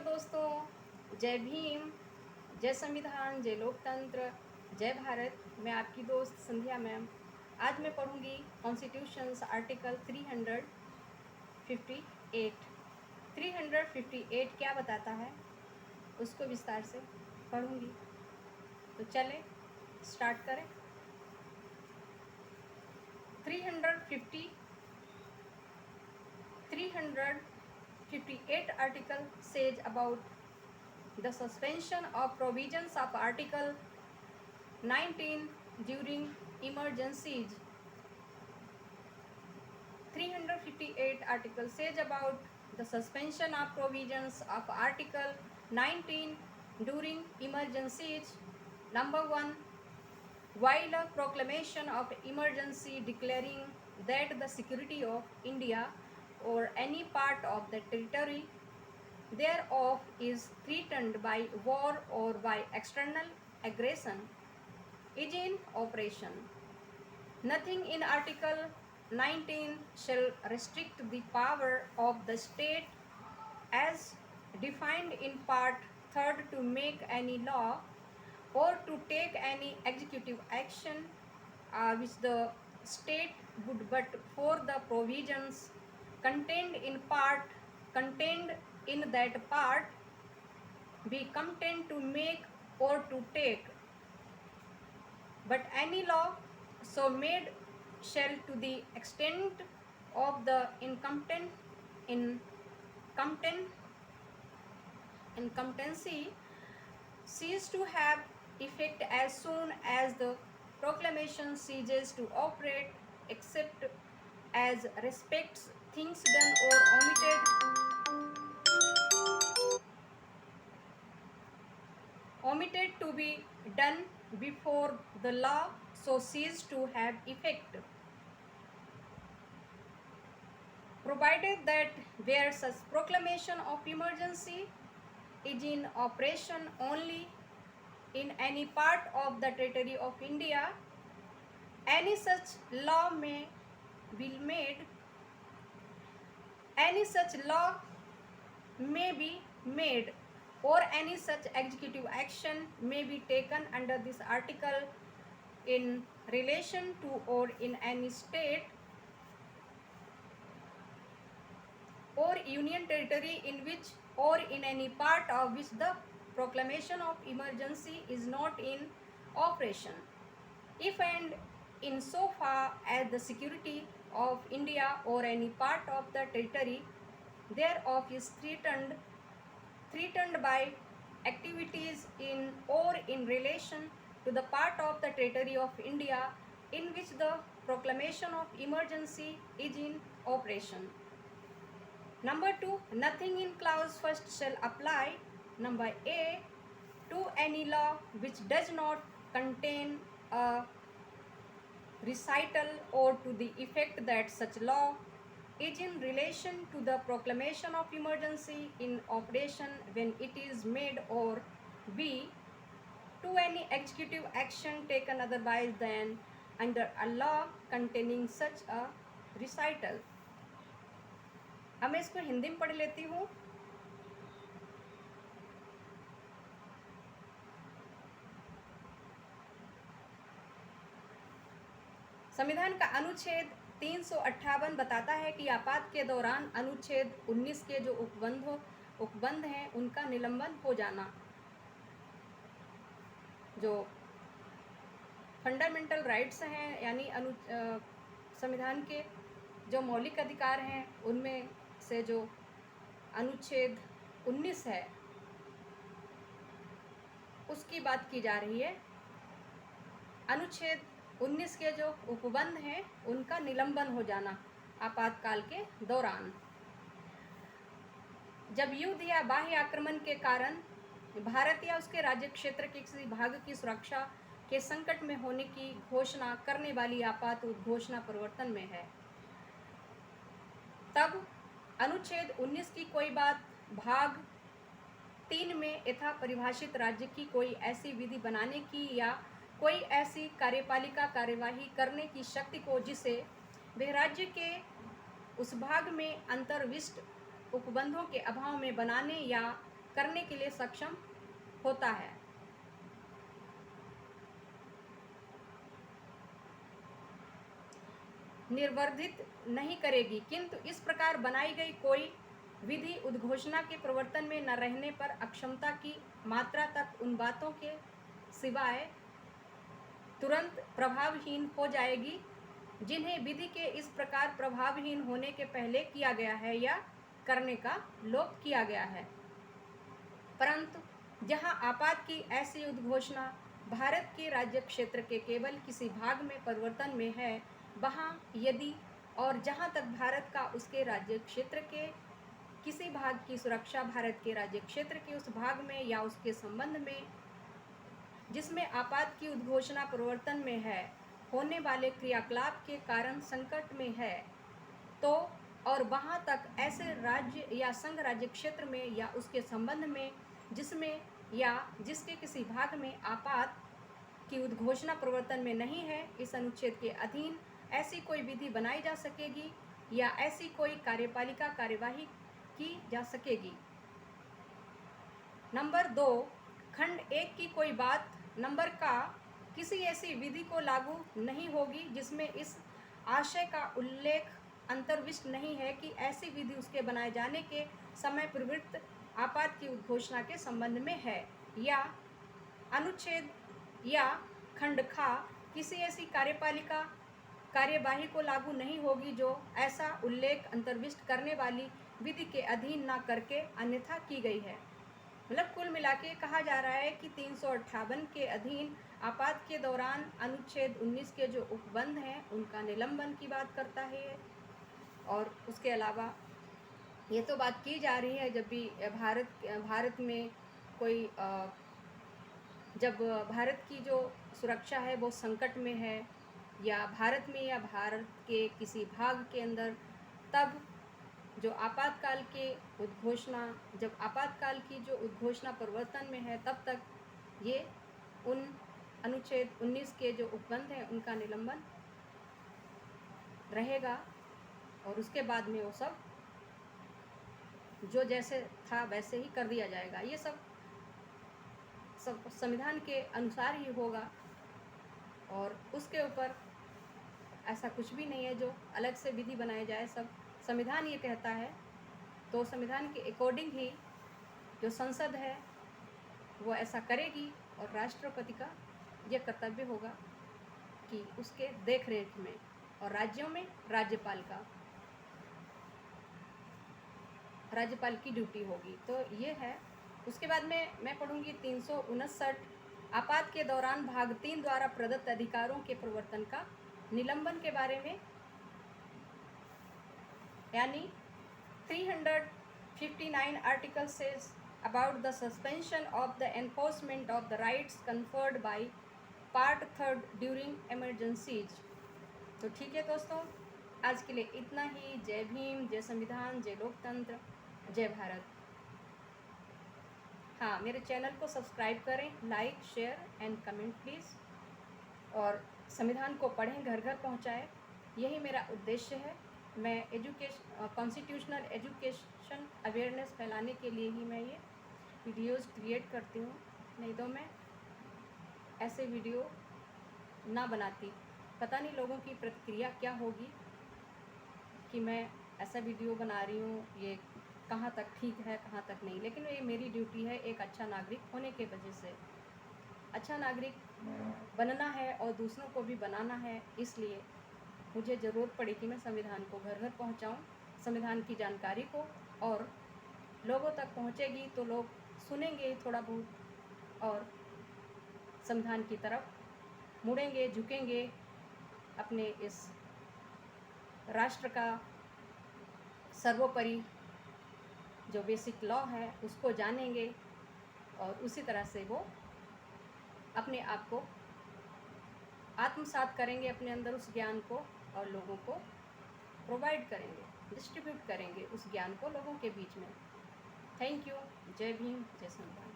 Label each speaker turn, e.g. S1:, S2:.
S1: दोस्तों, जय भीम, जय संविधान, जय लोकतंत्र, जय भारत। मैं आपकी दोस्त संध्या मैम। आज मैं पढ़ूंगी कॉन्स्टिट्यूशंस आर्टिकल 358। 358 क्या बताता है उसको विस्तार से पढ़ूंगी। तो चलें स्टार्ट करें। 358 article says about the suspension of provisions of Article 19 during emergencies. 358 article says about the suspension of provisions of Article 19 during emergencies. Number 1. While a proclamation of emergency declaring that the security of India or any part of the territory thereof is threatened by war or by external aggression is in operation. Nothing in Article 19 shall restrict the power of the state as defined in Part 3rd to make any law or to take any executive action which the state would but for the provisions contained in that part be content to make or to take, but any law so made shall to the extent of the incumbency cease to have effect as soon as the proclamation ceases to operate, except as respects things done or omitted to be done before the law so cease to have effect, provided that where such proclamation of emergency is in operation only in any part of the territory of India, any such law may be made, any such law may be made, or any such executive action may be taken under this article in relation to or in any state or union territory in which or in any part of which the proclamation of emergency is not in operation, if and in so far as the security of India or any part of the territory thereof is threatened by activities in or in relation to the part of the territory of India in which the proclamation of emergency is in operation. Number 2, nothing in clause first shall apply. Number A, to any law which does not contain a recital or to the effect that such law is in relation to the proclamation of emergency in operation when it is made, or B, to any executive action taken otherwise than under a law containing such a recital. अब मैं इसको हिंदी में पढ़ लेती हूँ। संविधान का अनुच्छेद 358 बताता है कि आपात के दौरान अनुच्छेद 19 के जो उपबंध हैं उनका निलंबन हो जाना। जो फंडामेंटल राइट्स हैं यानी संविधान के जो मौलिक अधिकार हैं उनमें से जो अनुच्छेद 19 है उसकी बात की जा रही है। अनुच्छेद 19 के जो उपबंध हैं उनका निलंबन हो जाना आपातकाल के दौरान। जब युद्ध या बाह्य आक्रमण के कारण भारत या उसके राज्य क्षेत्र के किसी भाग की सुरक्षा के संकट में होने की घोषणा करने वाली आपात घोषणा प्रवर्तन में है, तब अनुच्छेद 19 की कोई बात भाग 3 में यथा परिभाषित राज्य की कोई ऐसी विधि बनाने की या कोई ऐसी कार्यपालिका कार्यवाही करने की शक्ति को जिसे वह राज्य के उस भाग में अंतर्विष्ट उपबंधों के अभाव में बनाने या करने के लिए सक्षम होता है। निर्वर्धित नहीं करेगी, किंतु इस प्रकार बनाई गई कोई विधि उद्घोषणा के प्रवर्तन में न रहने पर अक्षमता की मात्रा तक उन बातों के सिवाय तुरंत प्रभावहीन हो जाएगी जिन्हें विधि के इस प्रकार प्रभावहीन होने के पहले किया गया है या करने का लोप किया गया है। परंतु जहां आपात की ऐसी उद्घोषणा भारत के राज्य क्षेत्र के केवल किसी भाग में परिवर्तन में है, वहां यदि और जहां तक भारत का उसके राज्य क्षेत्र के किसी भाग की सुरक्षा भारत के राज्य क्षेत्र के उस भाग में या उसके संबंध में जिसमें आपात की उद्घोषणा प्रवर्तन में है होने वाले क्रियाकलाप के कारण संकट में है, तो और वहां तक ऐसे राज्य या संघ राज्य क्षेत्र में या उसके संबंध में जिसमें या जिसके किसी भाग में आपात की उद्घोषणा प्रवर्तन में नहीं है, इस अनुच्छेद के अधीन ऐसी कोई विधि बनाई जा सकेगी या ऐसी कोई कार्यपालिका कार्यवाही की जा सकेगी। नंबर 2, खंड 1 की कोई बात नंबर का किसी ऐसी विधि को लागू नहीं होगी जिसमें इस आशय का उल्लेख अंतर्विष्ट नहीं है कि ऐसी विधि उसके बनाए जाने के समय प्रवृत्त आपात की उद्घोषणा के संबंध में है, या अनुच्छेद या खंड खा किसी ऐसी कार्यपालिका कार्यवाही को लागू नहीं होगी जो ऐसा उल्लेख अंतर्विष्ट करने वाली विधि के अधीन न करके अन्यथा की गई है। मतलब कुल मिला के कहा जा रहा है कि 358 के अधीन आपात के दौरान अनुच्छेद 19 के जो उपबंध हैं उनका निलंबन की बात करता है। और उसके अलावा ये तो बात की जा रही है जब भी भारत में कोई जब भारत की जो सुरक्षा है वो संकट में है या भारत में या भारत के किसी भाग के अंदर, तब जो आपातकाल के उद्घोषणा जब आपातकाल की जो उद्घोषणा प्रवर्तन में है तब तक ये उन अनुच्छेद 19 के जो उपबंध हैं उनका निलंबन रहेगा और उसके बाद में वो सब जो जैसे था वैसे ही कर दिया जाएगा। ये सब संविधान के अनुसार ही होगा और उसके ऊपर ऐसा कुछ भी नहीं है जो अलग से विधि बनाए जाए, सब संविधान ये कहता है। तो संविधान के अकॉर्डिंग ही जो संसद है वो ऐसा करेगी और राष्ट्रपति का ये कर्तव्य होगा कि उसके देख रेख में, और राज्यों में राज्यपाल की ड्यूटी होगी। तो ये है। उसके बाद में मैं पढ़ूंगी 359 आपात के दौरान भाग 3 द्वारा प्रदत्त अधिकारों के प्रवर्तन का निलंबन के बारे में, यानी 359 article says about the suspension of the enforcement of the rights conferred by part 3rd during emergencies। तो ठीक है दोस्तों, आज के लिए इतना ही। जय भीम, जय संविधान, जय लोकतंत्र, जय भारत। हाँ, मेरे चैनल को सब्सक्राइब करें, like share and comment please, और संविधान को पढ़ें, घर घर पहुँचाएँ, यही मेरा उद्देश्य है। मैं कॉन्स्टिट्यूशनल एजुकेशन अवेयरनेस फैलाने के लिए ही मैं ये वीडियोज़ क्रिएट करती हूँ, नहीं तो मैं ऐसे वीडियो ना बनाती। पता नहीं लोगों की प्रतिक्रिया क्या होगी कि मैं ऐसा वीडियो बना रही हूँ, ये कहाँ तक ठीक है कहाँ तक नहीं, लेकिन ये मेरी ड्यूटी है एक अच्छा नागरिक होने के वजह से। अच्छा नागरिक बनना है और दूसरों को भी बनाना है, इसलिए मुझे ज़रूरत पड़ी कि मैं संविधान को घर घर पहुँचाऊँ, संविधान की जानकारी को, और लोगों तक पहुँचेगी तो लोग सुनेंगे थोड़ा बहुत और संविधान की तरफ मुड़ेंगे, झुकेंगे, अपने इस राष्ट्र का सर्वोपरि जो बेसिक लॉ है उसको जानेंगे और उसी तरह से वो अपने आप को आत्मसात करेंगे, अपने अंदर उस ज्ञान को, और लोगों को प्रोवाइड करेंगे, डिस्ट्रीब्यूट करेंगे उस ज्ञान को लोगों के बीच में। Thank you. जय भीम, जय संविधान।